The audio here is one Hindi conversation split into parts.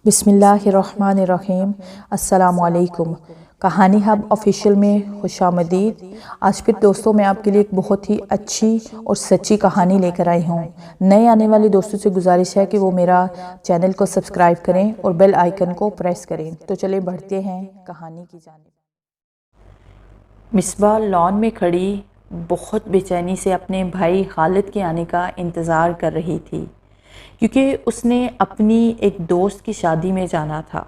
बिस्मिल्लाहिर्रहमानिर्रहीम। अस्सलामुअलैकुम। कहानी हब ऑफिशियल में खुशामदीद। आज फिर दोस्तों मैं आपके लिए एक बहुत ही अच्छी और सच्ची कहानी लेकर आई हूँ। नए आने वाले दोस्तों से गुजारिश है कि वो मेरा चैनल को सब्सक्राइब करें और बेल आइकन को प्रेस करें। तो चलिए बढ़ते हैं कहानी की जानिब। मिसबा लॉन में खड़ी बहुत बेचैनी से अपने भाई खालिद के आने का इंतज़ार कर रही थी, क्योंकि उसने अपनी एक दोस्त की शादी में जाना था।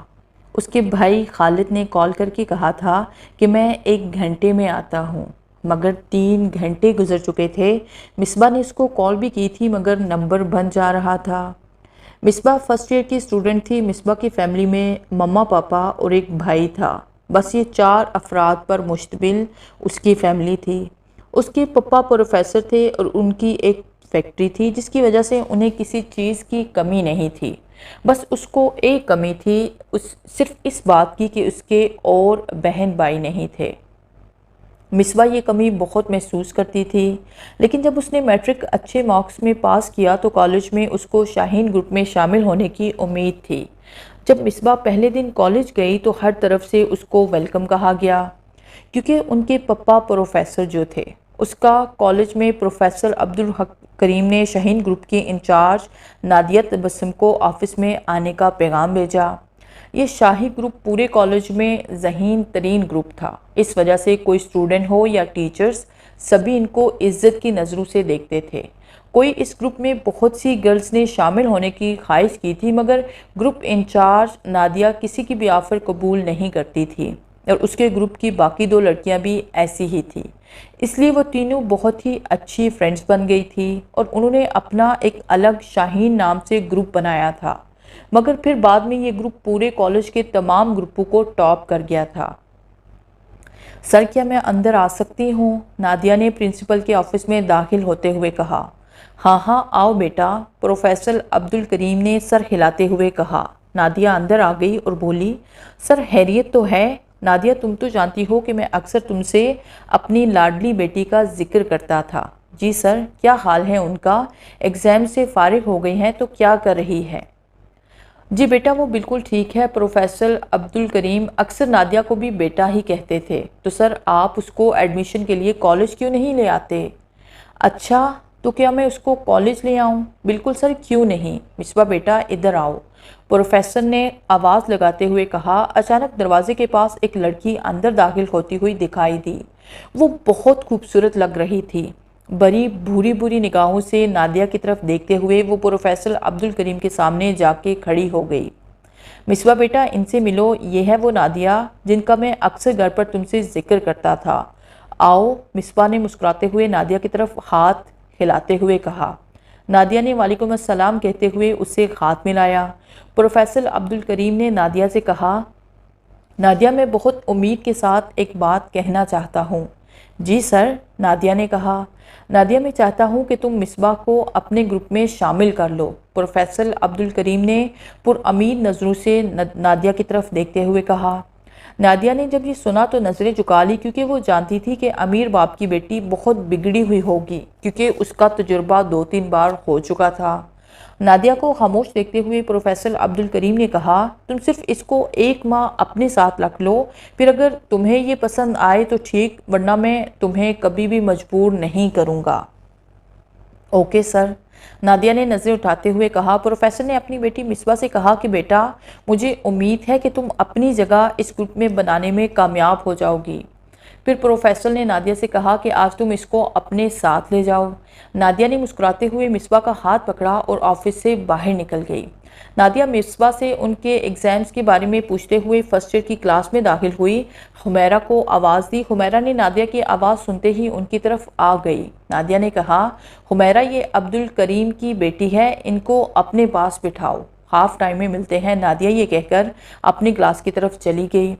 उसके भाई खालिद ने कॉल करके कहा था कि मैं 1 घंटे में आता हूँ, मगर 3 घंटे गुजर चुके थे। मिसबा ने उसको कॉल भी की थी मगर नंबर बंद जा रहा था। मिसबा फर्स्ट ईयर की स्टूडेंट थी। मिसबा की फ़ैमिली में मम्मा पापा और एक भाई था। बस ये 4 अफराद पर मुश्तमिल उसकी फ़ैमिली थी। उसके पप्पा प्रोफेसर थे और उनकी एक फैक्ट्री थी, जिसकी वजह से उन्हें किसी चीज़ की कमी नहीं थी। बस उसको एक कमी थी, सिर्फ इस बात की कि उसके और बहन भाई नहीं थे। मिसबा ये कमी बहुत महसूस करती थी, लेकिन जब उसने मैट्रिक अच्छे मार्क्स में पास किया तो कॉलेज में उसको शाहीन ग्रुप में शामिल होने की उम्मीद थी। जब मिसबा पहले दिन कॉलेज गई तो हर तरफ से उसको वेलकम कहा गया, क्योंकि उनके पप्पा प्रोफेसर जो थे। उसका कॉलेज में प्रोफेसर अब्दुल हक करीम ने शाहीन ग्रुप की इंचार्ज नादिया तबस्सुम को ऑफिस में आने का पैगाम भेजा। ये शाही ग्रुप पूरे कॉलेज में ज़हीन तरीन ग्रुप था। इस वजह से कोई स्टूडेंट हो या टीचर्स, सभी इनको इज्जत की नज़रों से देखते थे। कोई इस ग्रुप में बहुत सी गर्ल्स ने शामिल होने की ख्वाहिश की थी, मगर ग्रुप इंचार्ज नादिया किसी की भी ऑफ़र कबूल नहीं करती थी, और उसके ग्रुप की बाकी 2 लड़कियां भी ऐसी ही थी। इसलिए वो तीनों बहुत ही अच्छी फ्रेंड्स बन गई थी और उन्होंने अपना एक अलग शाहीन नाम से ग्रुप बनाया था। मगर फिर बाद में ये ग्रुप पूरे कॉलेज के तमाम ग्रुपों को टॉप कर गया था। सर, क्या मैं अंदर आ सकती हूँ? नादिया ने प्रिंसिपल के ऑफिस में दाखिल होते हुए कहा। हाँ हाँ आओ बेटा, प्रोफेसर अब्दुल करीम ने सर हिलाते हुए कहा। नादिया अंदर आ गई और बोली, सर हैरियत तो है? नादिया, तुम तो जानती हो कि मैं अक्सर तुमसे अपनी लाडली बेटी का जिक्र करता था। जी सर, क्या हाल है उनका? एग्ज़ाम से फारिग हो गई हैं तो क्या कर रही है? जी बेटा, वो बिल्कुल ठीक है। प्रोफेसर अब्दुल करीम अक्सर नादिया को भी बेटा ही कहते थे। तो सर, आप उसको एडमिशन के लिए कॉलेज क्यों नहीं ले आते? अच्छा, तो क्या मैं उसको कॉलेज ले आऊं? बिल्कुल सर, क्यों नहीं। मिसबा बेटा इधर आओ, प्रोफेसर ने आवाज़ लगाते हुए कहा। अचानक दरवाजे के पास एक लड़की अंदर दाखिल होती हुई दिखाई दी। वो बहुत खूबसूरत लग रही थी। बड़ी भूरी भूरी निगाहों से नादिया की तरफ देखते हुए वो प्रोफेसर अब्दुल करीम के सामने जाके खड़ी हो गई। मिसबा बेटा, इनसे मिलो, ये है वो नादिया जिनका मैं अक्सर घर पर तुमसे जिक्र करता था। आओ। मिसबा ने मुस्कुराते हुए नादिया की तरफ हाथ हिलाते हुए कहा। नादिया ने वालेकुम अस्सलाम कहते हुए उससे हाथ मिलाया। प्रोफेसर अब्दुल करीम ने नादिया से कहा, नादिया, मैं बहुत उम्मीद के साथ एक बात कहना चाहता हूँ। जी सर, नादिया ने कहा। नादिया, मैं चाहता हूँ कि तुम मिसबा को अपने ग्रुप में शामिल कर लो। प्रोफेसर अब्दुल करीम ने पुरअमीर नज़रों से नादिया की तरफ देखते हुए कहा। नादिया ने जब ये सुना तो नज़रें झुका ली, क्योंकि वो जानती थी कि अमीर बाप की बेटी बहुत बिगड़ी हुई होगी, क्योंकि उसका तजुर्बा 2-3 बार हो चुका था। नादिया को खामोश देखते हुए प्रोफेसर अब्दुल करीम ने कहा, तुम सिर्फ इसको 1 माह अपने साथ रख लो, फिर अगर तुम्हें ये पसंद आए तो ठीक, वरना मैं तुम्हें कभी भी मजबूर नहीं करूँगा। ओके सर, नादिया ने नज़रें उठाते हुए कहा। प्रोफेसर ने अपनी बेटी मिसबा से कहा कि बेटा, मुझे उम्मीद है कि तुम अपनी जगह इस ग्रुप में बनाने में कामयाब हो जाओगी। फिर प्रोफेसर ने नादिया से कहा कि आज तुम इसको अपने साथ ले जाओ। नादिया ने मुस्कुराते हुए मिसबा का हाथ पकड़ा और ऑफिस से बाहर निकल गई। नादिया मिसबा से उनके एग्ज़ाम्स के बारे में पूछते हुए फर्स्ट ईयर की क्लास में दाखिल हुई। हुमैरा को आवाज़ दी। हुमैरा ने नादिया की आवाज़ सुनते ही उनकी तरफ आ गई। नादिया ने कहा, हुमैरा, ये अब्दुल करीम की बेटी है, इनको अपने पास बिठाओ, हाफ टाइम में मिलते हैं। नादिया ये कहकर अपनी क्लास की तरफ चली गई,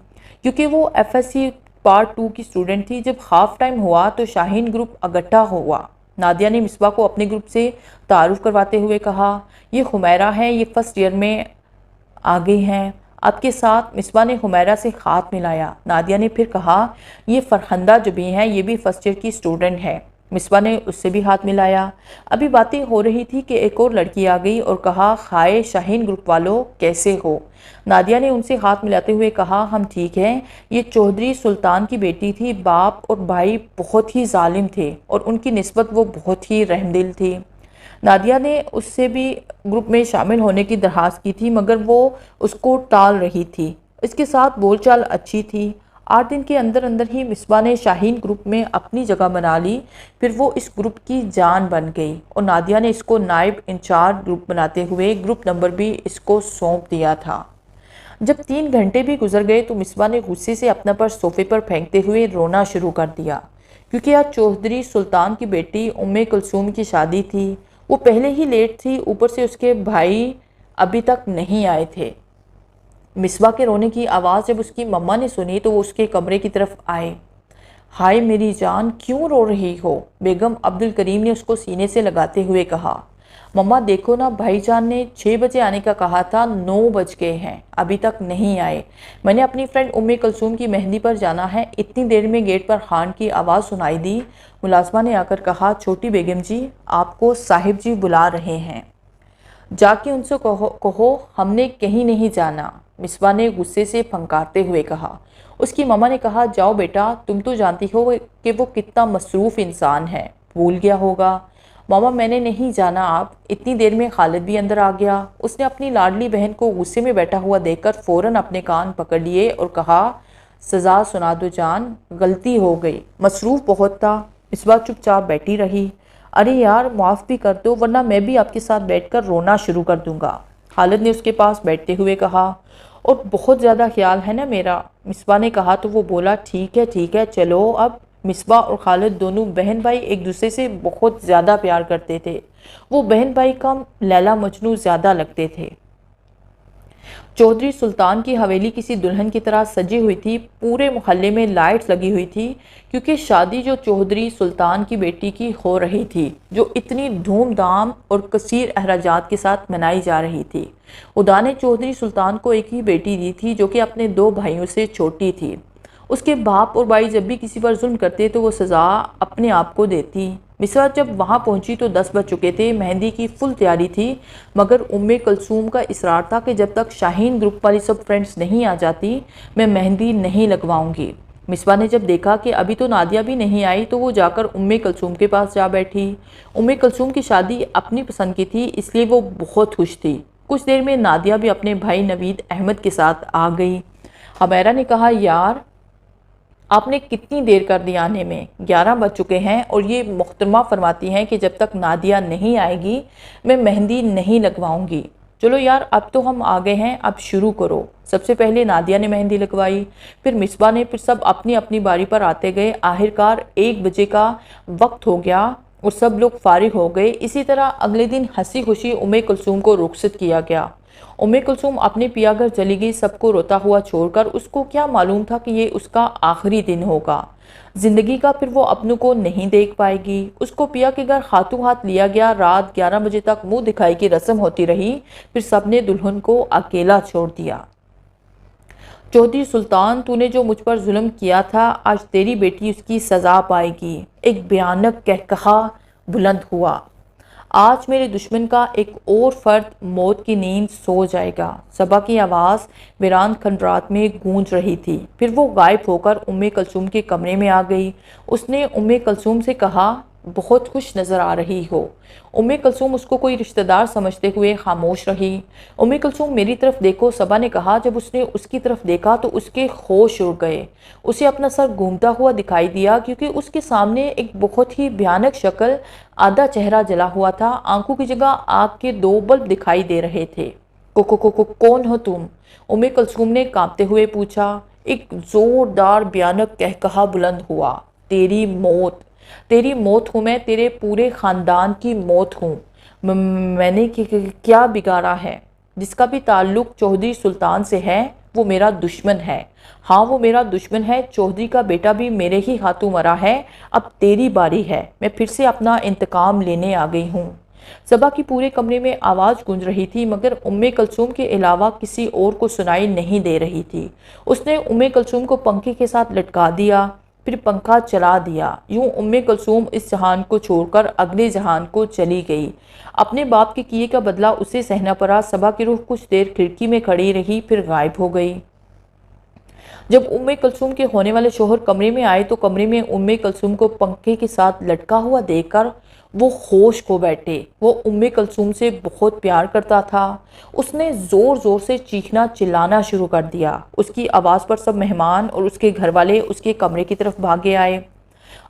क्योंकि वो FSC पार्ट 2 की स्टूडेंट थी। जब हाफ टाइम हुआ तो शाहीन ग्रुप इकट्ठा हुआ। नादिया ने मिसबा को अपने ग्रुप से तारुफ करवाते हुए कहा, ये हुमैरा हैं, ये फर्स्ट ईयर में आ गई हैं आपके साथ। मिसबा ने हुमैरा से हाथ मिलाया। नादिया ने फिर कहा, ये फरहंदा जो भी हैं, ये भी फर्स्ट ईयर की स्टूडेंट है। मिसबा ने उससे भी हाथ मिलाया। अभी बातें हो रही थी कि एक और लड़की आ गई और कहा, हाय शाहीन ग्रुप वालों, कैसे हो। नादिया ने उनसे हाथ मिलाते हुए कहा, हम ठीक हैं। ये चौधरी सुल्तान की बेटी थी। बाप और भाई बहुत ही जालिम थे और उनकी निस्बत वो बहुत ही रहमदिल थी। नादिया ने उससे भी ग्रुप में शामिल होने की दरख्वास्त की थी, मगर वो उसको टाल रही थी। इसके साथ बोलचाल अच्छी थी। 8 दिन के अंदर अंदर ही मिसबा ने शाहीन ग्रुप में अपनी जगह बना ली। फिर वो इस ग्रुप की जान बन गई और नादिया ने इसको नायब इंचार्ज ग्रुप बनाते हुए ग्रुप नंबर भी इसको सौंप दिया था। जब 3 घंटे भी गुजर गए तो मिसबा ने गुस्से से अपना पर्स सोफे पर फेंकते हुए रोना शुरू कर दिया, क्योंकि आज चौधरी सुल्तान की बेटी उम्मे कुलसूम की शादी थी। वो पहले ही लेट थी, ऊपर से उसके भाई अभी तक नहीं आए थे। मिसबा के रोने की आवाज़ जब उसकी मम्मा ने सुनी तो वो उसके कमरे की तरफ आए। हाय मेरी जान, क्यों रो रही हो? बेगम अब्दुल करीम ने उसको सीने से लगाते हुए कहा। मम्मा देखो ना, भाईजान ने 6 बजे आने का कहा था, 9 बज गए हैं, अभी तक नहीं आए। मैंने अपनी फ्रेंड उम्मे कुलसूम की मेहंदी पर जाना है। इतनी देर में गेट पर खान की आवाज़ सुनाई दी। मुलाजमा ने आकर कहा, छोटी बेगम जी, आपको साहिब जी बुला रहे हैं, जाके उनसे कहो हमने कहीं नहीं जाना। मिसबा ने गुस्से से फंकारते हुए कहा। उसकी मम्मा ने कहा, जाओ बेटा, तुम तो जानती हो कि वो कितना मसरूफ़ इंसान है, भूल गया होगा। मामा मैंने नहीं जाना। आप इतनी देर में खालिद भी अंदर आ गया। उसने अपनी लाडली बहन को गुस्से में बैठा हुआ देखकर फ़ौरन अपने कान पकड़ लिए और कहा, सज़ा सुना दो जान, गलती हो गई, मसरूफ़ बहुत था। मिसबा चुपचाप बैठी रही। अरे यार माफ़ भी कर दो, वरना मैं भी आपके साथ बैठकर रोना शुरू कर दूंगा, खालिद ने उसके पास बैठते हुए कहा। और बहुत ज़्यादा ख्याल है ना मेरा, मिसबा ने कहा तो वो बोला, ठीक है चलो अब। मिसबा और खालिद दोनों बहन भाई एक दूसरे से बहुत ज़्यादा प्यार करते थे। वो बहन भाई का लैला मजनू ज़्यादा लगते थे। चौधरी सुल्तान की हवेली किसी दुल्हन की तरह सजी हुई थी। पूरे मोहल्ले में लाइट्स लगी हुई थी, क्योंकि शादी जो चौधरी सुल्तान की बेटी की हो रही थी, जो इतनी धूमधाम और कसीर अहराजात के साथ मनाई जा रही थी। खुदा ने चौधरी सुल्तान को एक ही बेटी दी थी, जो कि अपने 2 भाइयों से छोटी थी। उसके बाप और भाई जब भी किसी पर जुल्म करते तो वो सज़ा अपने आप को देती। मिसबा जब वहाँ पहुँची तो 10 बज चुके थे। मेहंदी की फुल तैयारी थी, मगर उम्मे कुलसूम का इसरार था कि जब तक शाहीन ग्रुप वाली सब फ्रेंड्स नहीं आ जाती मैं मेहंदी नहीं लगवाऊंगी। मिसबा ने जब देखा कि अभी तो नादिया भी नहीं आई तो वो जाकर उम्मे कुलसूम के पास जा बैठी। उम्मे कुलसूम की शादी अपनी पसंद की थी, इसलिए वो बहुत खुश थी। कुछ देर में नादिया भी अपने भाई नवीद अहमद के साथ आ गई। हमेरा ने कहा, यार आपने कितनी देर कर दी आने में, 11 बज चुके हैं और ये मोहतरमा फरमाती हैं कि जब तक नादिया नहीं आएगी मैं मेहंदी नहीं लगवाऊंगी। चलो यार अब तो हम आ गए हैं, अब शुरू करो। सबसे पहले नादिया ने मेहंदी लगवाई, फिर मिसबा ने, फिर सब अपनी अपनी बारी पर आते गए। आखिरकार 1 बजे का वक्त हो गया और सब लोग फारिग हो गए। इसी तरह अगले दिन हंसी खुशी उम्मे कुलसूम को रुखसत किया गया। उम्मे कुलसूम अपने पिया घर चली गई, सबको रोता हुआ छोड़कर। उसको क्या मालूम था कि ये उसका आखिरी दिन होगा, जिंदगी का। फिर वो अपनों को नहीं देख पाएगी। उसको पिया के घर हाथों हाथ लिया गया। रात 11 बजे तक मुंह दिखाई की रस्म होती रही, फिर सबने दुल्हन को अकेला छोड़ दिया। चौधरी सुल्तान, तूने जो मुझ पर जुल्म किया था, आज तेरी बेटी उसकी सज़ा पाएगी। एक भयानक कहकहा बुलंद हुआ। आज मेरे दुश्मन का एक और फर्द मौत की नींद सो जाएगा। सबा की आवाज़ वीरान खंडरात में गूंज रही थी। फिर वो गायब होकर उम्मे कुलसूम के कमरे में आ गई। उसने उम्मे कुलसूम से कहा, बहुत खुश नज़र आ रही हो। उम्मे कुलसूम उसको कोई रिश्तेदार समझते हुए खामोश रही। उम्मे कुलसूम मेरी तरफ देखो, सबा ने कहा। जब उसने उसकी तरफ देखा तो उसके होश उड़ गए। उसे अपना सर घूमता हुआ दिखाई दिया, क्योंकि उसके सामने एक बहुत ही भयानक शक्ल, आधा चेहरा जला हुआ था। आंखों की जगह आग के 2 बल्ब दिखाई दे रहे थे। को कौन हो तुम? उम्मे कुलसूम ने कांपते हुए पूछा। एक जोरदार भयानक कहकहा बुलंद हुआ। तेरी मौत हूँ मैं, तेरे पूरे ख़ानदान की मौत हूँ। मैंने क्या बिगाड़ा है? जिसका भी ताल्लुक़ चौधरी सुल्तान से है वो मेरा दुश्मन है। हाँ, वो मेरा दुश्मन है। चौधरी का बेटा भी मेरे ही हाथों मरा है। अब तेरी बारी है। मैं फिर से अपना इंतकाम लेने आ गई हूँ। सबा की पूरे कमरे में आवाज़ गूंज रही थी, मगर उम्मे कुलसूम के अलावा किसी और को सुनाई नहीं दे रही थी। उसने उम्मे कुलसूम को पंखे के साथ लटका दिया, फिर पंखा चला दिया। यूं उम्मे कुलसूम इस जहान को छोड़कर अगले जहान को चली गई। अपने बाप के किए का बदला उसे सहना पड़ा। सबा की रूह कुछ देर खिड़की में खड़ी रही, फिर गायब हो गई। जब उम्मे कुलसूम के होने वाले शोहर कमरे में आए तो कमरे में उम्मे कुलसूम को पंखे के साथ लटका हुआ देखकर वो होश खो बैठे। वो उम्मे कुलसूम से बहुत प्यार करता था। उसने ज़ोर ज़ोर से चीखना चिल्लाना शुरू कर दिया। उसकी आवाज़ पर सब मेहमान और उसके घर वाले उसके कमरे की तरफ भागे आए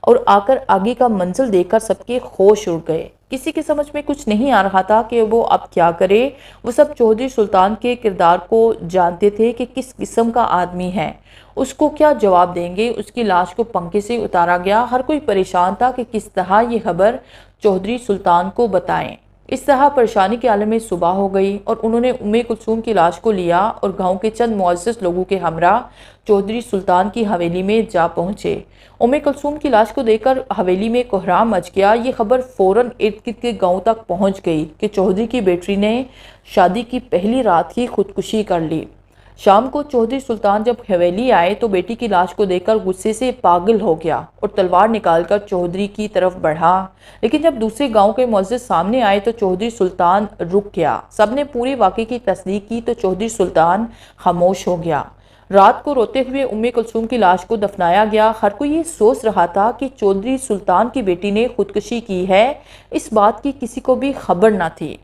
और आकर आगे का मंजिल देखकर सबके होश उड़ गए। किसी की समझ में कुछ नहीं आ रहा था कि वो अब क्या करे। वो सब चौधरी सुल्तान के किरदार को जानते थे कि किस किस्म का आदमी है, उसको क्या जवाब देंगे। उसकी लाश को पंखे से उतारा गया। हर कोई परेशान था कि किस तरह ये खबर चौधरी सुल्तान को बताएं। इस तरह परेशानी के आलम में सुबह हो गई और उन्होंने उम्मे कुलसूम की लाश को लिया और गांव के चंद मुअज़्ज़ज़ लोगों के हमरा चौधरी सुल्तान की हवेली में जा पहुंचे। उम्मे कुलसूम की लाश को देखकर हवेली में कोहराम मच गया। ये खबर फौरन इर्द गिर्द के गाँव तक पहुंच गई कि चौधरी की बेटी ने शादी की पहली रात ही खुदकुशी कर ली। शाम को चौधरी सुल्तान जब हवेली आए तो बेटी की लाश को देखकर गुस्से से पागल हो गया और तलवार निकालकर चौधरी की तरफ बढ़ा। लेकिन जब दूसरे गांव के मुअज़्ज़िज़ सामने आए तो चौधरी सुल्तान रुक गया। सबने पूरे वाक़े की तस्दीक की तो चौधरी सुल्तान खामोश हो गया। रात को रोते हुए उम्मे कुलसूम की लाश को दफनाया गया। हर कोई ये सोच रहा था कि चौधरी सुल्तान की बेटी ने खुदकुशी की है। इस बात की किसी को भी खबर न थी।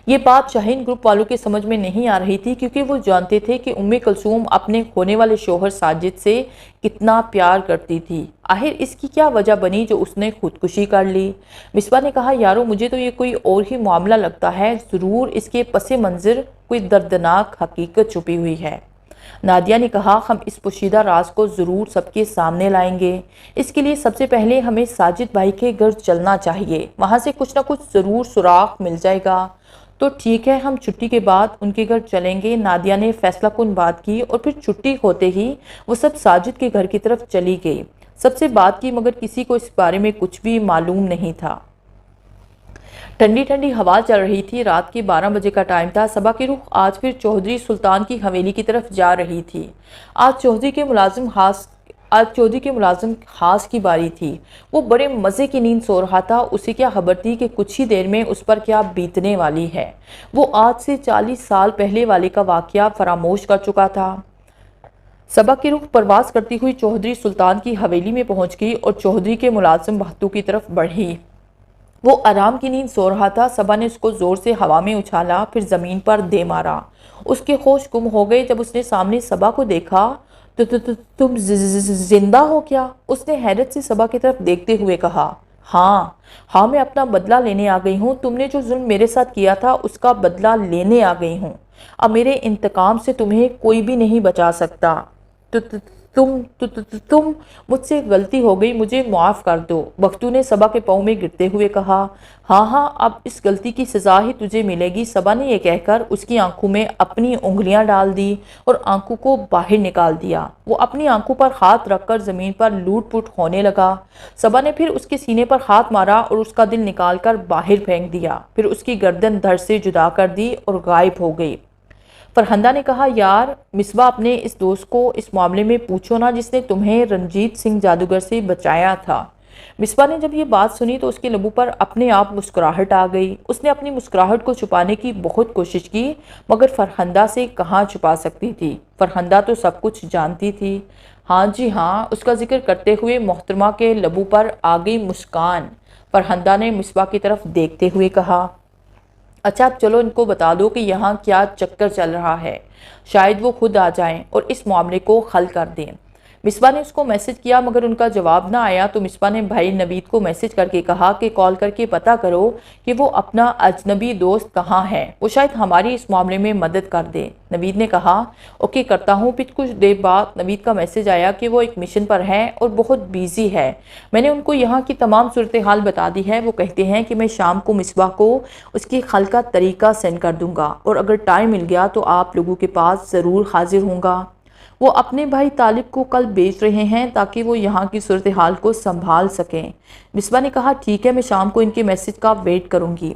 ये बात शाहीन ग्रुप वालों के समझ में नहीं आ रही थी क्योंकि वो जानते थे कि उम्मे कुलसूम अपने होने वाले शोहर साजिद से कितना प्यार करती थी। आखिर इसकी क्या वजह बनी जो उसने खुदकुशी कर ली। मिसबा ने कहा, यारो मुझे तो ये कोई और ही मामला लगता है। ज़रूर इसके पसे मंज़र कोई दर्दनाक हकीकत छुपी हुई है। नादिया ने कहा, हम इस पोशीदा राज को ज़रूर सबके सामने लाएंगे। इसके लिए सबसे पहले हमें साजिद भाई के घर चलना चाहिए। वहाँ से कुछ ना कुछ ज़रूर सुराग मिल जाएगा। तो ठीक है, हम छुट्टी के बाद उनके घर चलेंगे। नादिया ने फैसला कुन बात की और फिर छुट्टी होते ही वो सब साजिद के घर की तरफ चली गई। सबसे बात की मगर किसी को इस बारे में कुछ भी मालूम नहीं था। ठंडी ठंडी हवा चल रही थी। रात के 12 बजे का टाइम था। सबा की रूह आज फिर चौधरी सुल्तान की हवेली की तरफ जा रही थी। आज चौधरी के मुलाजिम खास की बारी थी। वो बड़े मज़े की नींद सो रहा था। उसे क्या खबर थी कि कुछ ही देर में उस पर क्या बीतने वाली है। वो आज से 40 साल पहले वाले का वाक़या फरामोश कर चुका था। सबा की रूह परवास करती हुई चौधरी सुल्तान की हवेली में पहुंच गई और चौधरी के मुलाजिम बहतू की तरफ बढ़ी। वो आराम की नींद सो रहा था। सबा ने उसको जोर से हवा में उछाला, फिर ज़मीन पर दे मारा। उसके होश गुम हो गए। जब उसने सामने सबा को देखा तो तुम जिंदा हो क्या? उसने हैरत से सबा की तरफ देखते हुए कहा। हाँ, मैं अपना बदला लेने आ गई हूँ। तुमने जो जुल्म मेरे साथ किया था उसका बदला लेने आ गई हूँ। अब मेरे इंतकाम से तुम्हें कोई भी नहीं बचा सकता। तुम मुझसे गलती हो गई, मुझे माफ़ कर दो, बख्तू ने सबा के पाँव में गिरते हुए कहा। हाँ, अब इस गलती की सज़ा ही तुझे मिलेगी। सबा ने यह कहकर उसकी आंखों में अपनी उंगलियां डाल दी और आंखों को बाहर निकाल दिया। वो अपनी आंखों पर हाथ रखकर ज़मीन पर लूट-पुट होने लगा। सबा ने फिर उसके सीने पर हाथ मारा और उसका दिल निकाल कर बाहर फेंक दिया। फिर उसकी गर्दन धड़ से जुदा कर दी और गायब हो गई। फरहंदा ने कहा, यार मिसबा अपने इस दोस्त को इस मामले में पूछो ना जिसने तुम्हें रंजीत सिंह जादूगर से बचाया था। मिसबा ने जब ये बात सुनी तो उसके लबों पर अपने आप मुस्कुराहट आ गई। उसने अपनी मुस्कुराहट को छुपाने की बहुत कोशिश की मगर फरहंदा से कहाँ छुपा सकती थी। फरहंदा तो सब कुछ जानती थी। हाँ जी हाँ, उसका जिक्र करते हुए मोहतरमा के लबों पर आ गई मुस्कान। फरहंदा ने मिसबा की तरफ देखते हुए कहा, अच्छा अब चलो इनको बता दो कि यहाँ क्या चक्कर चल रहा है। शायद वो खुद आ जाएं और इस मामले को हल कर दें। मिसबा ने उसको मैसेज किया मगर उनका जवाब ना आया तो मिसबा ने भाई नवीद को मैसेज करके कहा कि कॉल करके पता करो कि वो अपना अजनबी दोस्त कहाँ है, वो शायद हमारी इस मामले में मदद कर दे। नवीद ने कहा, ओके करता हूँ। फिर कुछ देर बाद नवीद का मैसेज आया कि वो एक मिशन पर है और बहुत बिजी है। मैंने उनको यहाँ की तमाम सूरत हाल बता दी है। वो कहते हैं कि मैं शाम को मिसबा को उसकी खल का तरीका सेंड कर दूँगा और अगर टाइम मिल गया तो आप लोगों के पास ज़रूर हाजिर होऊंगा। वो अपने भाई तालिब को कल भेज रहे हैं ताकि वो यहाँ की सूरत हाल को संभाल सकें। मिसबा ने कहा, ठीक है, मैं शाम को इनके मैसेज का वेट करूँगी।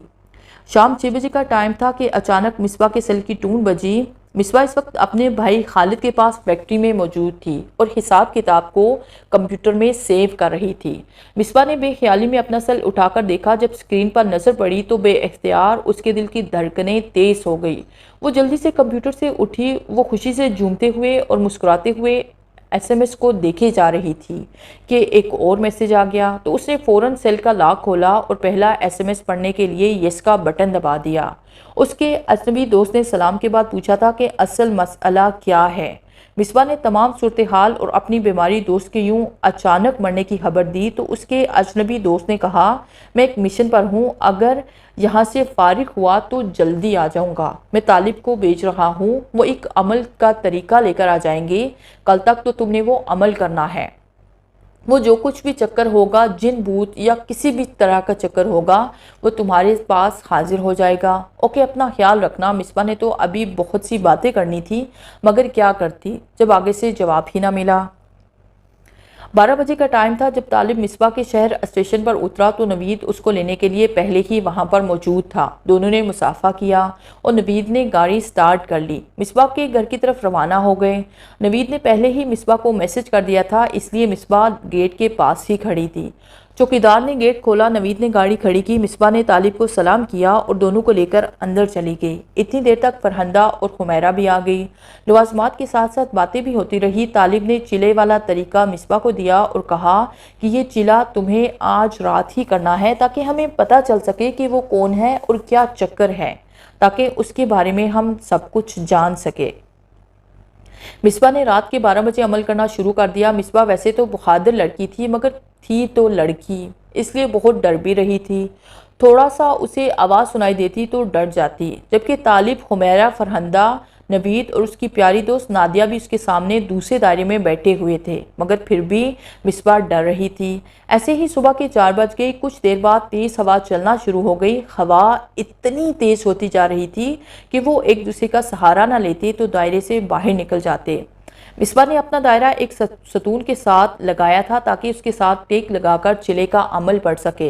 शाम 6 बजे का टाइम था कि अचानक मिसबा के सेल की टून बजी। मिसबा इस वक्त अपने भाई खालिद के पास फैक्ट्री में मौजूद थी और हिसाब किताब को कंप्यूटर में सेव कर रही थी। मिसबा ने बेख्याली में अपना सर उठाकर देखा। जब स्क्रीन पर नज़र पड़ी तो बेइख्तियार उसके दिल की धड़कनें तेज़ हो गई। वो जल्दी से कंप्यूटर से उठी। वो खुशी से झूमते हुए और मुस्कुराते हुए एसएमएस को देखे जा रही थी कि एक और मैसेज आ गया। तो उसने फ़ौरन सेल का लॉक खोला और पहला एसएमएस पढ़ने के लिए यस का बटन दबा दिया। उसके अजनबी दोस्त ने सलाम के बाद पूछा था कि असल मसला क्या है। मिसबा ने तमाम सूरत हाल और अपनी बीमारी दोस्त के यूं अचानक मरने की खबर दी तो उसके अजनबी दोस्त ने कहा, मैं एक मिशन पर हूँ, अगर यहाँ से फारिग हुआ तो जल्दी आ जाऊँगा। मैं तालिब को भेज रहा हूँ, वो एक अमल का तरीका लेकर आ जाएंगे। कल तक तो तुमने वो अमल करना है। वो जो कुछ भी चक्कर होगा, जिन भूत या किसी भी तरह का चक्कर होगा, वो तुम्हारे पास हाजिर हो जाएगा। ओके, अपना ख्याल रखना। मिसबा ने तो अभी बहुत सी बातें करनी थी, मगर क्या करती जब आगे से जवाब ही ना मिला। 12 बजे का टाइम था जब तालिब मिसबा के शहर स्टेशन पर उतरा तो नवीद उसको लेने के लिए पहले ही वहां पर मौजूद था। दोनों ने मुसाफा किया और नवीद ने गाड़ी स्टार्ट कर ली। मिसबा के घर की तरफ रवाना हो गए। नवीद ने पहले ही मिसबा को मैसेज कर दिया था, इसलिए मिसबा गेट के पास ही खड़ी थी। चौकीदार ने गेट खोला। नवीद ने गाड़ी खड़ी की। मिसबा ने तालिब को सलाम किया और दोनों को लेकर अंदर चली गई। इतनी देर तक फरहंदा और हुमैरा भी आ गई। लवाजमात के साथ साथ बातें भी होती रही। तालिब ने चिले वाला तरीका मिसबा को दिया और कहा कि ये चिला तुम्हें आज रात ही करना है ताकि हमें पता चल सके कि वो कौन है और क्या चक्कर है, ताकि उसके बारे में हम सब कुछ जान सके। मिसबा ने रात के 12 बजे अमल करना शुरू कर दिया। मिसबा वैसे तो बहादुर लड़की थी, मगर थी तो लड़की, इसलिए बहुत डर भी रही थी। थोड़ा सा उसे आवाज़ सुनाई देती तो डर जाती। जबकि तालिब, हुमैरा, फरहंदा, नवीद और उसकी प्यारी दोस्त नादिया भी उसके सामने दूसरे दायरे में बैठे हुए थे, मगर फिर भी मिसबा डर रही थी। ऐसे ही सुबह के 4 बज गए। कुछ देर बाद तेज़ हवा चलना शुरू हो गई। हवा इतनी तेज़ होती जा रही थी कि वो एक दूसरे का सहारा ना लेते तो दायरे से बाहर निकल जाते। मिसबा ने अपना दायरा एक सतून के साथ लगाया था ताकि उसके साथ टेक लगाकर चिले का अमल पड़ सके।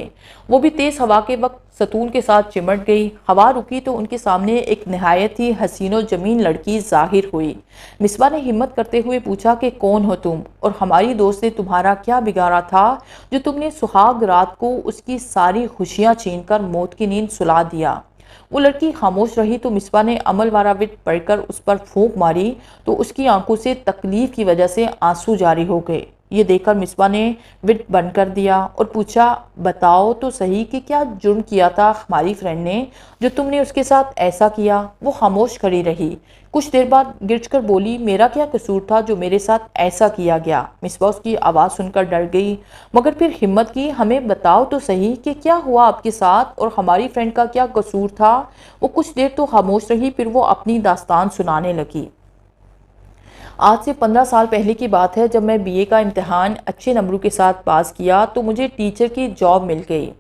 वो भी तेज़ हवा के वक्त सतून के साथ चिमट गई। हवा रुकी तो उनके सामने एक नहायत ही हसीनो जमीन लड़की जाहिर हुई। मिसबा ने हिम्मत करते हुए पूछा कि कौन हो तुम, और हमारी दोस्त ने तुम्हारा क्या बिगाड़ा था जो तुमने सुहाग रात को उसकी सारी खुशियाँ छीनकर मौत की नींद सुला दिया। वो लड़की खामोश रही तो मिसबा ने अमल वाला विट पढ़कर उस पर फूंक मारी तो उसकी आंखों से तकलीफ की वजह से आंसू जारी हो गए। ये देखकर मिसबा ने विट बंद कर दिया और पूछा, बताओ तो सही कि क्या जुर्म किया था हमारी फ्रेंड ने जो तुमने उसके साथ ऐसा किया। वो खामोश खड़ी रही। कुछ देर बाद गिरज कर बोली, मेरा क्या कसूर था जो मेरे साथ ऐसा किया गया। मिसबा उसकी आवाज़ सुनकर डर गई, मगर फिर हिम्मत की, हमें बताओ तो सही कि क्या हुआ आपके साथ और हमारी फ्रेंड का क्या कसूर था। वो कुछ देर तो खामोश रही, फिर वो अपनी दास्तान सुनाने लगी। आज से 15 साल पहले की बात है, जब मैं बीए का इम्तिहान अच्छे नंबरों के साथ पास किया तो मुझे टीचर की जॉब मिल गई।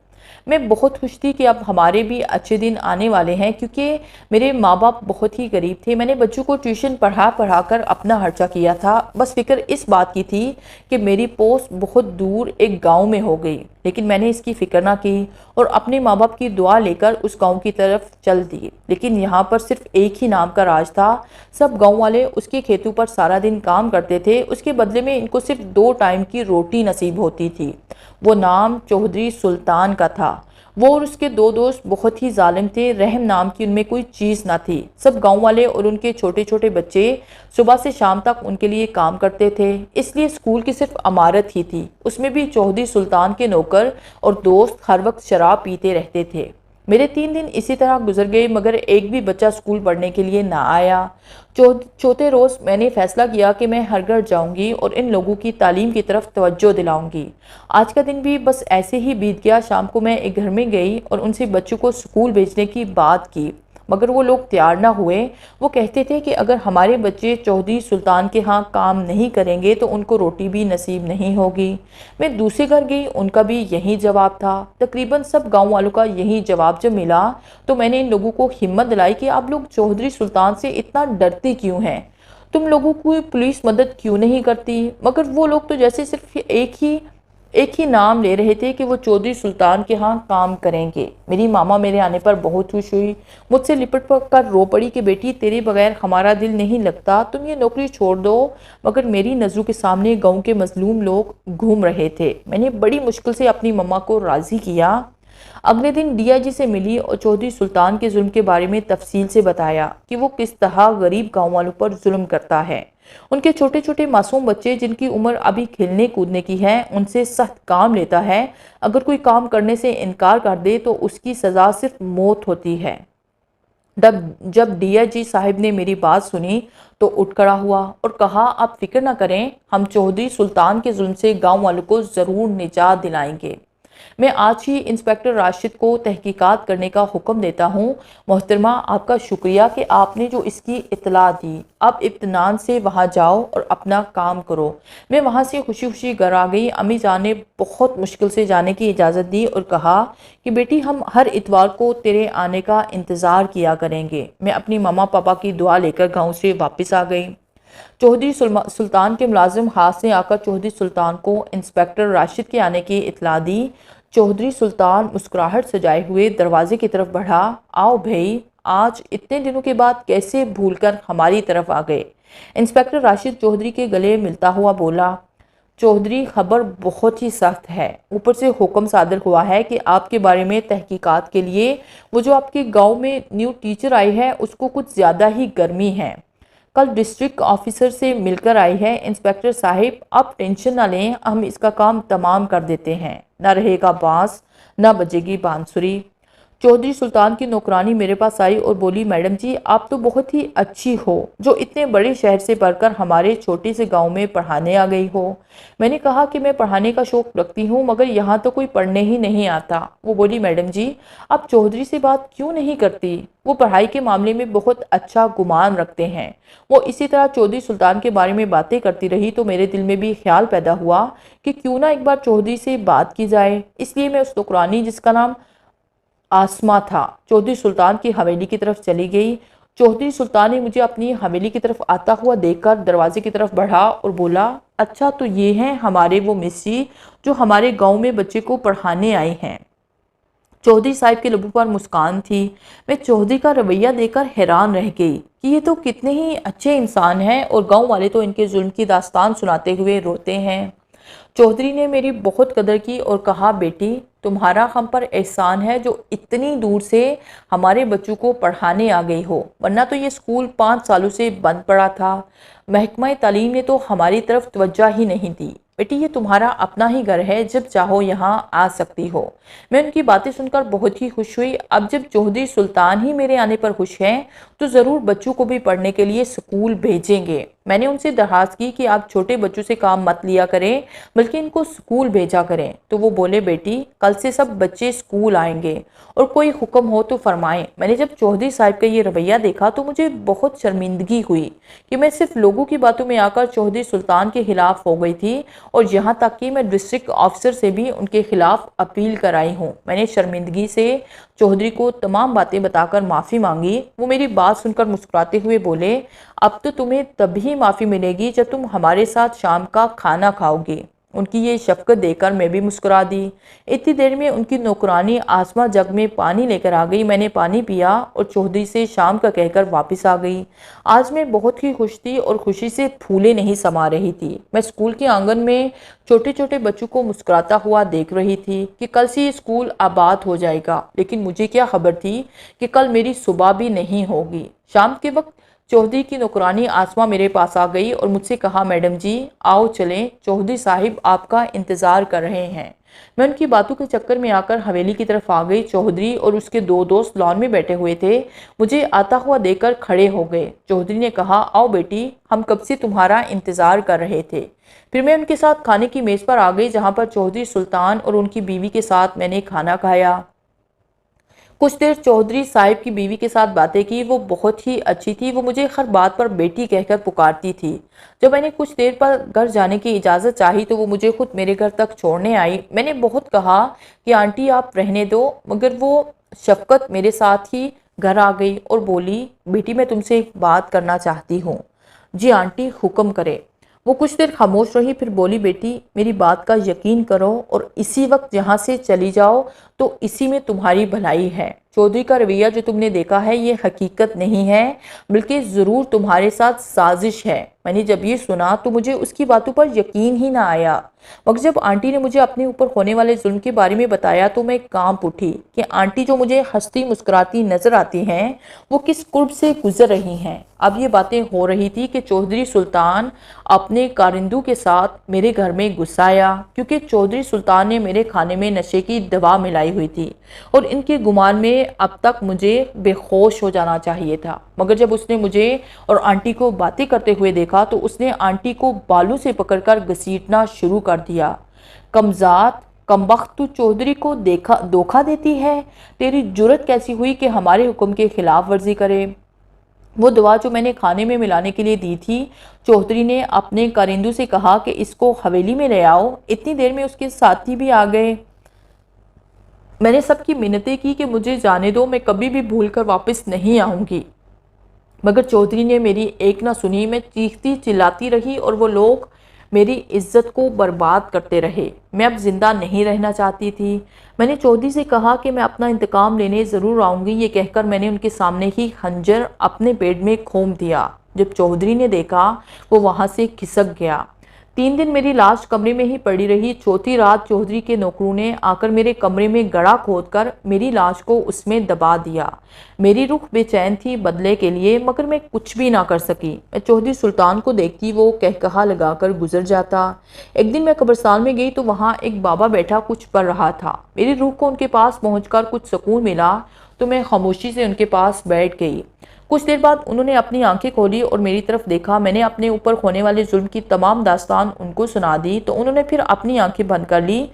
मैं बहुत खुश थी कि अब हमारे भी अच्छे दिन आने वाले हैं, क्योंकि मेरे माँ बाप बहुत ही गरीब थे। मैंने बच्चों को ट्यूशन पढ़ा कर अपना खर्चा किया था। बस फिक्र इस बात की थी कि मेरी पोस्ट बहुत दूर एक गांव में हो गई, लेकिन मैंने इसकी फ़िक्र ना की और अपने माँ बाप की दुआ लेकर उस गांव की तरफ चल दी। लेकिन यहाँ पर सिर्फ एक ही नाम का राज था। सब गांव वाले उसके खेतों पर सारा दिन काम करते थे। उसके बदले में इनको सिर्फ 2 टाइम की रोटी नसीब होती थी। वो नाम चौधरी सुल्तान का था। वो और उसके 2 दोस्त बहुत ही जालिम थे। रहम नाम की उनमें कोई चीज़ ना थी। सब गांव वाले और उनके छोटे छोटे बच्चे सुबह से शाम तक उनके लिए काम करते थे। इसलिए स्कूल की सिर्फ इमारत ही थी, उसमें भी चौधरी सुल्तान के नौकर और दोस्त हर वक्त शराब पीते रहते थे। मेरे 3 दिन इसी तरह गुजर गए, मगर एक भी बच्चा स्कूल पढ़ने के लिए ना आया। चौथे रोज़ मैंने फ़ैसला किया कि मैं हर घर जाऊंगी और इन लोगों की तालीम की तरफ तवज्जो दिलाऊंगी। आज का दिन भी बस ऐसे ही बीत गया। शाम को मैं एक घर में गई और उनसे बच्चों को स्कूल भेजने की बात की, मगर वो लोग तैयार ना हुए। वो कहते थे कि अगर हमारे बच्चे चौधरी सुल्तान के यहाँ काम नहीं करेंगे तो उनको रोटी भी नसीब नहीं होगी। मैं दूसरे घर गई, उनका भी यही जवाब था। तकरीबन सब गांव वालों का यही जवाब जब मिला तो मैंने इन लोगों को हिम्मत दिलाई कि आप लोग चौधरी सुल्तान से इतना डरते क्यों हैं, तुम लोगों को पुलिस मदद क्यों नहीं करती। मगर वो लोग तो जैसे सिर्फ एक ही नाम ले रहे थे कि वो चौधरी सुल्तान के यहाँ काम करेंगे। मेरी मामा मेरे आने पर बहुत खुश हुई, मुझसे लिपट पट कर रो पड़ी कि बेटी तेरे बगैर हमारा दिल नहीं लगता, तुम ये नौकरी छोड़ दो। मगर मेरी नज़रों के सामने गांव के मजलूम लोग घूम रहे थे। मैंने बड़ी मुश्किल से अपनी मम्मा को राज़ी किया। अगले दिन डीआईजी से मिली और चौधरी सुल्तान के जुल्म के बारे में तफसील से बताया कि वो किस तरह गरीब गाँव वालों पर जुल्म करता है। उनके छोटे छोटे मासूम बच्चे जिनकी उम्र अभी खेलने कूदने की है, उनसे सख्त काम लेता है। अगर कोई काम करने से इनकार कर दे तो उसकी सज़ा सिर्फ मौत होती है। जब डीआईजी साहब ने मेरी बात सुनी तो उठ खड़ा हुआ और कहा, आप फिक्र ना करें, हम चौधरी सुल्तान के जुल्म से गांव वालों को ज़रूर निजात दिलाएंगे। मैं आज ही इंस्पेक्टर राशिद को तहकीकात करने का हुक्म देता हूँ। मोहतरमा, आपका शुक्रिया कि आपने जो इसकी इत्तला दी। अब इत्मीनान से वहाँ जाओ और अपना काम करो। मैं वहाँ से खुशी खुशी घर आ गई। अम्मी जान ने बहुत मुश्किल से जाने की इजाज़त दी और कहा कि बेटी हम हर इतवार को तेरे आने का इंतज़ार किया करेंगे। मैं अपनी मम्मा पापा की दुआ लेकर गाँव से वापस आ गई। चौधरी सुल्तान के मुलाजिम हाथ से आकर चौधरी सुल्तान को इंस्पेक्टर राशिद के आने की इत्तला दी। चौधरी सुल्तान मुस्कुराहट सजाए हुए दरवाजे की तरफ बढ़ा। आओ भाई, आज इतने दिनों के बाद कैसे भूलकर हमारी तरफ आ गए। इंस्पेक्टर राशिद चौधरी के गले मिलता हुआ बोला, चौधरी खबर बहुत ही सख्त है। ऊपर से हुक्म सादर हुआ है कि आपके बारे में तहकीकात के लिए वो जो आपके गांव में न्यू टीचर आई है उसको कुछ ज़्यादा ही गर्मी है। कल डिस्ट्रिक्ट ऑफिसर से मिलकर आई है। इंस्पेक्टर साहिब, आप टेंशन ना लें, हम इसका काम तमाम कर देते हैं। ना रहेगा बांस, ना बजेगी बांसुरी। चौधरी सुल्तान की नौकरानी मेरे पास आई और बोली, मैडम जी आप तो बहुत ही अच्छी हो जो इतने बड़े शहर से पढ़कर हमारे छोटे से गांव में पढ़ाने आ गई हो। मैंने कहा कि मैं पढ़ाने का शौक रखती हूँ मगर यहाँ तो कोई पढ़ने ही नहीं आता। वो बोली, मैडम जी आप चौधरी से बात क्यों नहीं करती, वो पढ़ाई के मामले में बहुत अच्छा गुमान रखते हैं। वो इसी तरह चौधरी सुल्तान के बारे में बातें करती रही तो मेरे दिल में भी ख्याल पैदा हुआ कि क्यों ना एक बार चौधरी से बात की जाए। इसलिए मैं उस नौकरानी जिसका नाम आसमा था चौधरी सुल्तान की हवेली की तरफ चली गई। चौधरी सुल्तान ने मुझे अपनी हवेली की तरफ आता हुआ देखकर दरवाजे की तरफ बढ़ा और बोला, अच्छा तो ये हैं हमारे वो मिस्सी जो हमारे गांव में बच्चे को पढ़ाने आए हैं। चौधरी साहब के लबों पर मुस्कान थी। मैं चौधरी का रवैया देखकर हैरान रह गई कि ये तो कितने ही अच्छे इंसान हैं और गांव वाले तो इनके जुल्म की दास्तान सुनाते हुए रोते हैं। चौधरी ने मेरी बहुत कदर की और कहा, बेटी तुम्हारा हम पर एहसान है जो इतनी दूर से हमारे बच्चों को पढ़ाने आ गई हो, वरना तो ये स्कूल 5 सालों से बंद पड़ा था। महकमा तालीम ने तो हमारी तरफ तवज्जो ही नहीं दी। बेटी ये तुम्हारा अपना ही घर है, जब चाहो यहाँ आ सकती हो। मैं उनकी बातें सुनकर बहुत ही खुश हुई। अब जब चौधरी सुल्तान ही मेरे आने पर खुश हैं तो ज़रूर बच्चों को भी पढ़ने के लिए स्कूल भेजेंगे। मैंने उनसे दरखास्त की कि आप छोटे बच्चों से काम मत लिया करें बल्कि इनको स्कूल भेजा करें। तो वो बोले, बेटी कल से सब बच्चे स्कूल आएंगे और कोई हुक्म हो तो फरमाएं। मैंने जब चौधरी साहब का ये रवैया देखा तो मुझे बहुत शर्मिंदगी हुई कि मैं सिर्फ लोगों की बातों में आकर चौधरी सुल्तान के खिलाफ हो गई थी और यहाँ तक कि मैं डिस्ट्रिक्ट ऑफिसर से भी उनके खिलाफ अपील कराई हूँ। मैंने शर्मिंदगी से चौधरी को तमाम बातें बताकर माफ़ी मांगी। वो मेरी बात सुनकर मुस्कुराते हुए बोले, अब तो तुम्हें तभी माफ़ी मिलेगी जब तुम हमारे साथ शाम का खाना खाओगे। उनकी ये शफकत देखकर मैं भी मुस्कुरा दी। इतनी देर में उनकी नौकरानी आसमा जग में पानी लेकर आ गई। मैंने पानी पिया और चौधरी से शाम का कहकर वापस आ गई। आज मैं बहुत ही खुश थी और खुशी से फूले नहीं समा रही थी। मैं स्कूल के आंगन में छोटे छोटे बच्चों को मुस्कुराता हुआ देख रही थी कि कल से ये स्कूल आबाद हो जाएगा, लेकिन मुझे क्या खबर थी कि कल मेरी सुबह भी नहीं होगी। शाम के वक्त चौधरी की नौकरानी आसमा मेरे पास आ गई और मुझसे कहा, मैडम जी आओ चलें, चौधरी साहिब आपका इंतज़ार कर रहे हैं। मैं उनकी बातों के चक्कर में आकर हवेली की तरफ आ गई। चौधरी और उसके 2 दोस्त लॉन में बैठे हुए थे। मुझे आता हुआ देखकर खड़े हो गए। चौधरी ने कहा, आओ बेटी, हम कब से तुम्हारा इंतज़ार कर रहे थे। फिर मैं उनके साथ खाने की मेज़ पर आ गई जहाँ पर चौधरी सुल्तान और उनकी बीवी के साथ मैंने खाना खाया। कुछ देर चौधरी साहिब की बीवी के साथ बातें की। वो बहुत ही अच्छी थी। वो मुझे हर बात पर बेटी कहकर पुकारती थी। जब मैंने कुछ देर पर घर जाने की इजाज़त चाही तो वो मुझे खुद मेरे घर तक छोड़ने आई। मैंने बहुत कहा कि आंटी आप रहने दो, मगर वो शफकत मेरे साथ ही घर आ गई और बोली, बेटी मैं तुमसे एक बात करना चाहती हूँ। जी आंटी हुक्म करे। वो कुछ देर खामोश रही, फिर बोली, बेटी मेरी बात का यकीन करो और इसी वक्त यहाँ से चली जाओ तो इसी में तुम्हारी भलाई है। चौधरी का रवैया जो तुमने देखा है ये हकीकत नहीं है, बल्कि ज़रूर तुम्हारे साथ साजिश है। मैंने जब ये सुना तो मुझे उसकी बातों पर यकीन ही ना आया, मगर जब आंटी ने मुझे अपने ऊपर होने वाले जुल्म के बारे में बताया तो मैं कांप उठी कि आंटी जो मुझे हंसती मुस्कुराती नजर आती हैं वो किस कुर्ब से गुजर रही हैं। अब ये बातें हो रही थी कि चौधरी सुल्तान अपने कारिंदू के साथ मेरे घर में घुस आया, क्योंकि चौधरी सुल्तान ने मेरे खाने में नशे की दवा मिलाई हुई थी और इनके गुमान में अब तक मुझे बेहोश हो जाना चाहिए था। मगर जब उसने मुझे और आंटी को बातें करते हुए देखा तो उसने आंटी को बालों से पकड़कर घसीटना शुरू कर दिया। कमजात, कमबख्त, तू चौधरी को धोखा देती है। तेरी जुर्रत कैसी हुई कि हमारे हुक्म के खिलाफ वर्जी करे। वो दवा जो मैंने खाने में मिलाने के लिए दी थी, चौधरी ने अपने कारिंदू से कहा कि इसको हवेली में ले आओ। इतनी देर में उसके साथी भी आ गए। मैंने सबकी मिन्नतें की कि मुझे जाने दो, मैं कभी भी भूल कर वापस नहीं आऊँगी, मगर चौधरी ने मेरी एक ना सुनी। मैं चीखती चिल्लाती रही और वो लोग मेरी इज्जत को बर्बाद करते रहे। मैं अब जिंदा नहीं रहना चाहती थी। मैंने चौधरी से कहा कि मैं अपना इंतकाम लेने ज़रूर आऊँगी। ये कहकर मैंने उनके सामने ही खंजर अपने पेट में घोंप दिया। जब चौधरी ने देखा वो वहाँ से खिसक गया। 3 दिन मेरी लाश कमरे में ही पड़ी रही। चौथी रात चौधरी के नौकरों ने आकर मेरे कमरे में गड़ा खोदकर मेरी लाश को उसमें दबा दिया। मेरी रूह बेचैन थी बदले के लिए, मगर मैं कुछ भी ना कर सकी। मैं चौधरी सुल्तान को देखती वो कहकहा लगाकर गुजर जाता। एक दिन मैं कब्रिस्तान में गई तो वहाँ एक बाबा बैठा कुछ पढ़ रहा था। मेरी रूह को उनके पास पहुँचकर कुछ सुकून मिला तो मैं खामोशी से उनके पास बैठ गई। कुछ देर बाद उन्होंने अपनी आंखें खोली और मेरी तरफ देखा। मैंने अपने ऊपर होने वाले जुल्म की तमाम दास्तान उनको सुना दी तो उन्होंने फिर अपनी आंखें बंद कर ली।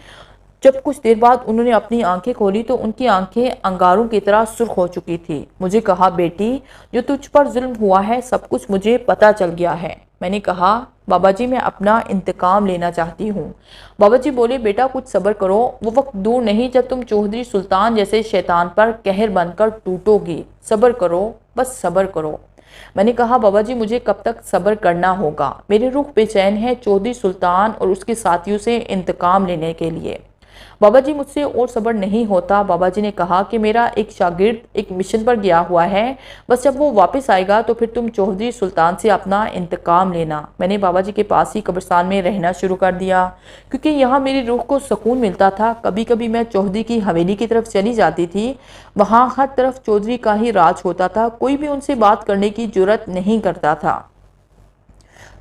जब कुछ देर बाद उन्होंने अपनी आंखें खोली तो उनकी आंखें अंगारों की तरह सुर्ख हो चुकी थी। मुझे कहा, बेटी जो तुझ पर जुल्म हुआ है सब कुछ मुझे पता चल गया है। मैंने कहा, बाबा जी मैं अपना इंतकाम लेना चाहती हूँ। बाबा जी बोले, बेटा कुछ सब्र करो, वो वक्त दूर नहीं जब तुम चौधरी सुल्तान जैसे शैतान पर कहर बनकर टूटोगी। सब्र करो, बस सब्र करो। मैंने कहा, बाबा जी मुझे कब तक सब्र करना होगा? मेरी रूह बेचैन है चौधरी सुल्तान और उसके साथियों से इंतकाम लेने के लिए। बाबा जी मुझसे और सब्र नहीं होता। बाबा जी ने कहा कि मेरा एक शागिर्द एक मिशन पर गया हुआ है, बस जब वो वापस आएगा तो फिर तुम चौधरी सुल्तान से अपना इंतकाम लेना। मैंने बाबा जी के पास ही कब्रिस्तान में रहना शुरू कर दिया, क्योंकि यहाँ मेरी रूह को सुकून मिलता था। कभी कभी मैं चौधरी की हवेली की तरफ चली जाती थी। वहाँ हर तरफ चौधरी का ही राज होता था। कोई भी उनसे बात करने की जुर्रत नहीं करता था।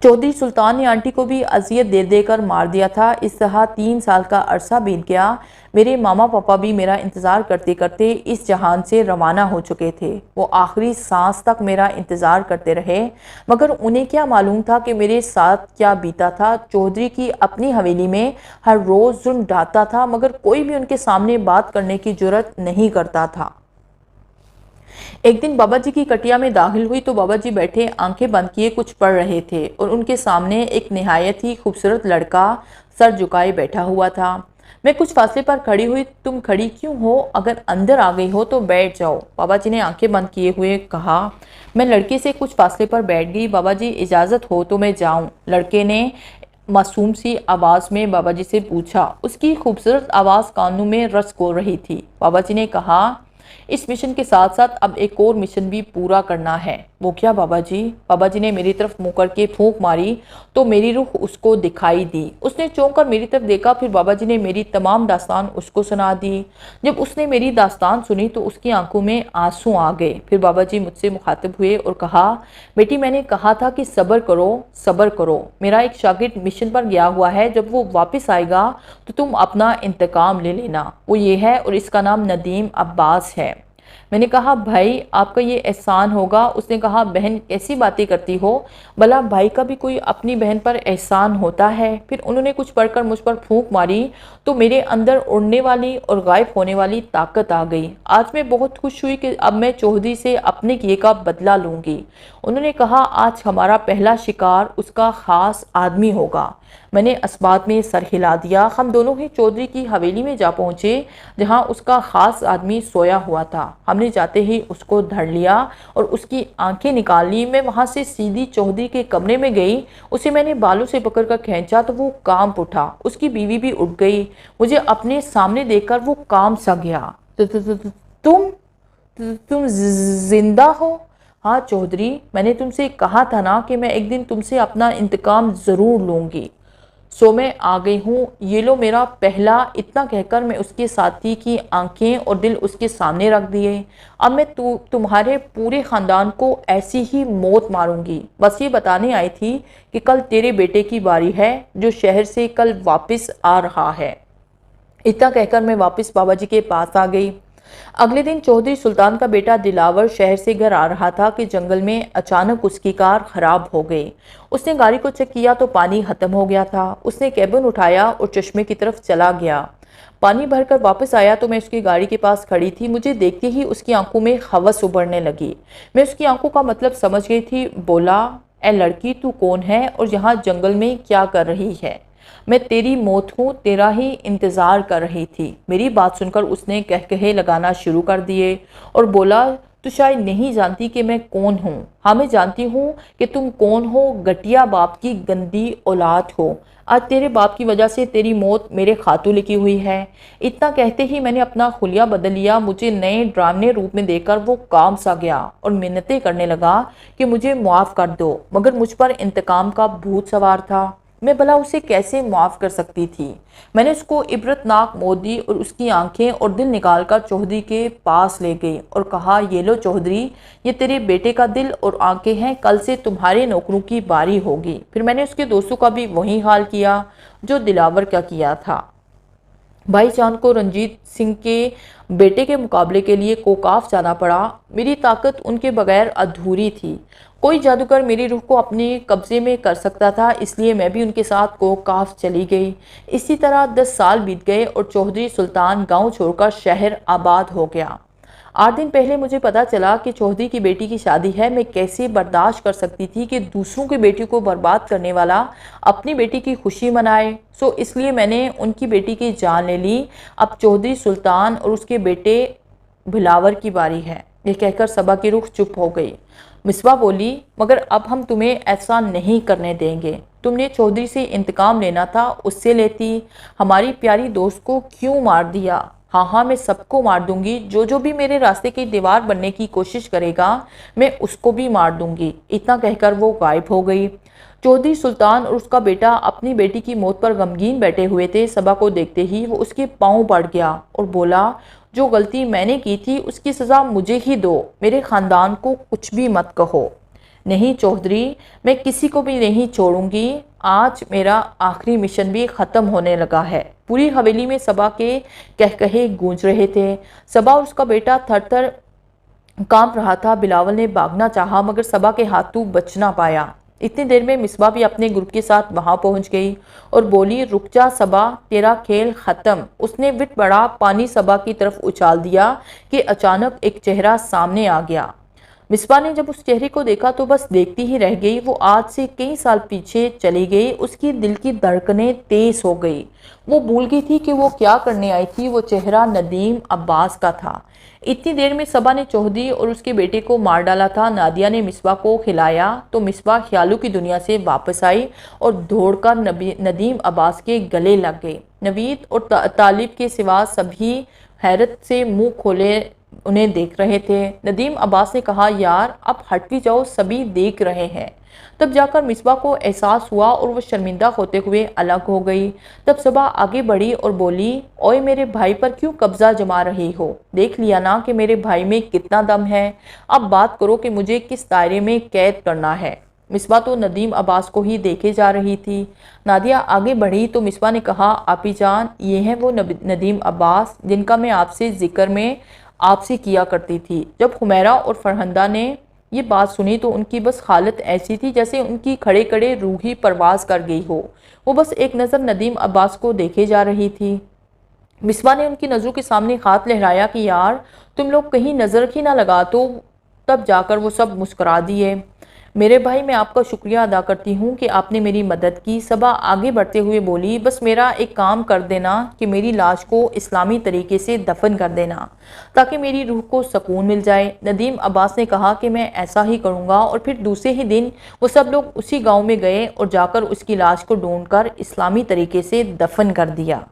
चौधरी सुल्तान ने आंटी को भी अजियत दे देकर मार दिया था। इस तरह 3 साल का अरसा बीत गया। मेरे मामा पापा भी मेरा इंतज़ार करते करते इस जहान से रवाना हो चुके थे। वो आखिरी सांस तक मेरा इंतज़ार करते रहे, मगर उन्हें क्या मालूम था कि मेरे साथ क्या बीता था। चौधरी की अपनी हवेली में हर रोज़ जुल्म ढाता था, मगर कोई भी उनके सामने बात करने की जुर्रत नहीं करता था। एक दिन बाबा जी की कटिया में दाखिल हुई तो बाबा जी बैठे आंखें बंद किए कुछ पढ़ रहे थे और उनके सामने एक निहायत ही खूबसूरत लड़का सर झुकाए बैठा हुआ था। मैं कुछ फासले पर खड़ी हुई। तुम खड़ी क्यों हो? अगर अंदर आ गई हो तो बैठ जाओ। बाबा जी ने आंखें बंद किए हुए कहा। मैं लड़के से कुछ फासले पर बैठ गई। बाबा जी इजाज़त हो तो मैं जाऊं? लड़के ने मासूम सी आवाज़ में बाबा जी से पूछा। उसकी खूबसूरत आवाज़ कानों में रस घोल रही थी। बाबा जी ने कहा, इस मिशन के साथ साथ अब एक और मिशन भी पूरा करना है। वो क्या बाबा जी? बाबा जी ने मेरी तरफ मुंह करके फूंक मारी तो मेरी रूह उसको दिखाई दी। उसने चौंक कर मेरी तरफ देखा। फिर बाबा जी ने मेरी तमाम दास्तान उसको सुना दी। जब उसने मेरी दास्तान सुनी तो उसकी आंखों में आंसू आ गए। फिर बाबा जी मुझसे मुखातिब हुए और कहा, बेटी मैंने कहा था कि सब्र करो, सब्र करो। मेरा एक शागिर्द मिशन पर गया हुआ है, जब वो वापस आएगा तो तुम अपना इंतकाम ले लेना। वो ये है और इसका नाम नदीम अब्बास है। मैंने कहा, भाई आपका ये एहसान होगा। उसने कहा, बहन कैसी बातें करती हो? भला भाई का भी कोई अपनी बहन पर एहसान होता है? फिर उन्होंने कुछ पढ़कर मुझ पर फूंक मारी तो मेरे अंदर उड़ने वाली और गायब होने वाली ताकत आ गई। आज मैं बहुत खुश हुई कि अब मैं चौधरी से अपने किए का बदला लूँगी। उन्होंने कहा, आज हमारा पहला शिकार उसका ख़ास आदमी होगा। मैंने अस्बात में सर हिला दिया। हम दोनों ही चौधरी की हवेली में जा पहुंचे जहां उसका खास आदमी सोया हुआ था। हमने जाते ही उसको धर लिया और उसकी आंखें निकाल ली। मैं वहां से सीधी चौधरी के कमरे में गई। उसे मैंने बालों से पकड़कर खींचा तो वो कांप उठा। उसकी बीवी भी उठ गई। मुझे अपने सामने देखकर वो कांप सा गया। तुम तुम जिंदा हो? हाँ चौधरी, मैंने तुमसे कहा था ना कि मैं एक दिन तुमसे अपना इंतकाम ज़रूर लूँगी। सो मैं आ गई हूँ, ये लो मेरा पहला। इतना कहकर मैं उसके साथी की आंखें और दिल उसके सामने रख दिए। अब मैं तुम्हारे पूरे ख़ानदान को ऐसी ही मौत मारूंगी। बस ये बताने आई थी कि कल तेरे बेटे की बारी है, जो शहर से कल वापस आ रहा है। इतना कहकर मैं वापस बाबा जी के पास आ गई। अगले दिन चौधरी सुल्तान का बेटा दिलावर शहर से घर आ रहा था कि जंगल में अचानक उसकी कार खराब हो गई। उसने गाड़ी को चेक किया तो पानी खत्म हो गया था। उसने केबिन उठाया और चश्मे की तरफ चला गया। पानी भरकर वापस आया तो मैं उसकी गाड़ी के पास खड़ी थी। मुझे देखते ही उसकी आंखों में हवस उभरने लगी। मैं उसकी आंखों का मतलब समझ गई थी। बोला, ए लड़की, तू कौन है और यहाँ जंगल में क्या कर रही है? मैं तेरी मौत हूँ, तेरा ही इंतज़ार कर रही थी। मेरी बात सुनकर उसने कहकहे लगाना शुरू कर दिए और बोला, तू शायद नहीं जानती कि मैं कौन हूँ। हाँ, मैं जानती हूँ कि तुम कौन हो। घटिया बाप की गंदी औलाद हो। आज तेरे बाप की वजह से तेरी मौत मेरे खातू लिखी हुई है। इतना कहते ही मैंने अपना हुलिया बदल लिया। मुझे नए ड्रामने रूप में देखकर वो काम सा गया और मिन्नतें करने लगा कि मुझे माफ़ कर दो, मगर मुझ पर इंतकाम का भूत सवार था। मैं भला उसे कैसे माफ़ कर सकती थी? मैंने उसको इबरतनाक मौत दी और उसकी आंखें और दिल निकालकर चौधरी के पास ले गई और कहा, ये लो चौधरी, ये तेरे बेटे का दिल और आंखें हैं। कल से तुम्हारे नौकरों की बारी होगी। फिर मैंने उसके दोस्तों का भी वही हाल किया जो दिलावर का किया था। भाईजान को रंजीत सिंह के बेटे के मुकाबले के लिए कोकाफ जाना पड़ा। मेरी ताकत उनके बगैर अधूरी थी। कोई जादूगर मेरी रूह को अपने कब्जे में कर सकता था, इसलिए मैं भी उनके साथ कोकाफ चली गई। इसी तरह 10 साल बीत गए और चौधरी सुल्तान गांव छोड़कर शहर आबाद हो गया। 8 दिन पहले मुझे पता चला कि चौधरी की बेटी की शादी है। मैं कैसे बर्दाश्त कर सकती थी कि दूसरों की बेटी को बर्बाद करने वाला अपनी बेटी की खुशी मनाए। सो इसलिए मैंने उनकी बेटी की जान ले ली। अब चौधरी सुल्तान और उसके बेटे भिलावर की बारी है। ये कहकर सबा की रुख चुप हो गई। मिसबा बोली, मगर अब हम तुम्हें ऐसा नहीं करने देंगे। तुमने चौधरी से इंतकाम लेना था, उससे लेती। हमारी प्यारी दोस्त को क्यों मार दिया? हाँ हाँ, मैं सबको मार दूंगी। जो भी मेरे रास्ते की दीवार बनने की कोशिश करेगा, मैं उसको भी मार दूंगी। इतना कहकर वो गायब हो गई। चौधरी सुल्तान और उसका बेटा अपनी बेटी की मौत पर गमगीन बैठे हुए थे। सबा को देखते ही वो उसके पांव पड़ गया और बोला, जो गलती मैंने की थी उसकी सज़ा मुझे ही दो। मेरे ख़ानदान को कुछ भी मत कहो। नहीं चौधरी, मैं किसी को भी नहीं छोड़ूंगी। आज मेरा आखिरी मिशन भी ख़त्म होने लगा है। पूरी हवेली में सबा के कहकहे गूंज रहे थे। सबा और उसका बेटा थर थर कांप रहा था। बिलावल ने भागना चाहा मगर सबा के हाथों बच ना पाया। इतनी देर में मिसबा भी अपने ग्रुप के साथ वहां पहुंच गई और बोली, रुक जा सबा, तेरा खेल खत्म। उसने विट बड़ा पानी सबा की तरफ उछाल दिया कि अचानक एक चेहरा सामने आ गया। मिसबा ने जब उस चेहरे को देखा तो बस देखती ही रह गई। वो आज से कई साल पीछे चली गई। उसकी दिल की धड़कनें तेज हो गई। वो भूल गई थी कि वो क्या करने आई थी। वो चेहरा नदीम अब्बास का था। इतनी देर में सबा ने चौधरी और उसके बेटे को मार डाला था। नादिया ने मिसबा को खिलाया तो मिसबा ख्यालों की दुनिया से वापस आई और दौड़कर नदीम अब्बास के गले लग गई। नवीद और तालिब के सिवा सभी हैरत से मुंह खोले उन्हें देख रहे थे। नदीम अब्बास ने कहा, यार अब हट भी जाओ, सभी देख रहे हैं। तब जाकर मिसबा को एहसास हुआ और वो शर्मिंदा होते हुए अलग हो गई। तब सबा आगे बढ़ी और बोली, ओए मेरे भाई पर क्यों कब्जा जमा रही हो? देख लिया ना कि मेरे भाई में कितना दम है। अब बात करो कि मुझे किस दायरे में कैद करना है। मिसबा तो नदीम अब्बास को ही देखे जा रही थी। नादिया आगे बढ़ी तो मिसबा ने कहा, आपी जान, ये हैं वो नदीम अब्बास जिनका मैं आपसे जिक्र में आपसे किया करती थी। जब हुमैरा और फरहंदा ने ये बात सुनी तो उनकी बस हालत ऐसी थी जैसे उनकी खड़े खड़े रूह ही परवाज कर गई हो। वो बस एक नज़र नदीम अब्बास को देखे जा रही थी। मिसबा ने उनकी नज़रों के सामने हाथ लहराया कि यार तुम लोग कहीं नज़र ही ना लगा। तो तब जाकर वो सब मुस्कुरा दिए। मेरे भाई, मैं आपका शुक्रिया अदा करती हूँ कि आपने मेरी मदद की। सबा आगे बढ़ते हुए बोली, बस मेरा एक काम कर देना कि मेरी लाश को इस्लामी तरीके से दफन कर देना ताकि मेरी रूह को सुकून मिल जाए। नदीम अब्बास ने कहा कि मैं ऐसा ही करूँगा, और फिर दूसरे ही दिन वो सब लोग उसी गाँव में गए और जाकर उसकी लाश को ढूंढकर इस्लामी तरीके से दफन कर दिया।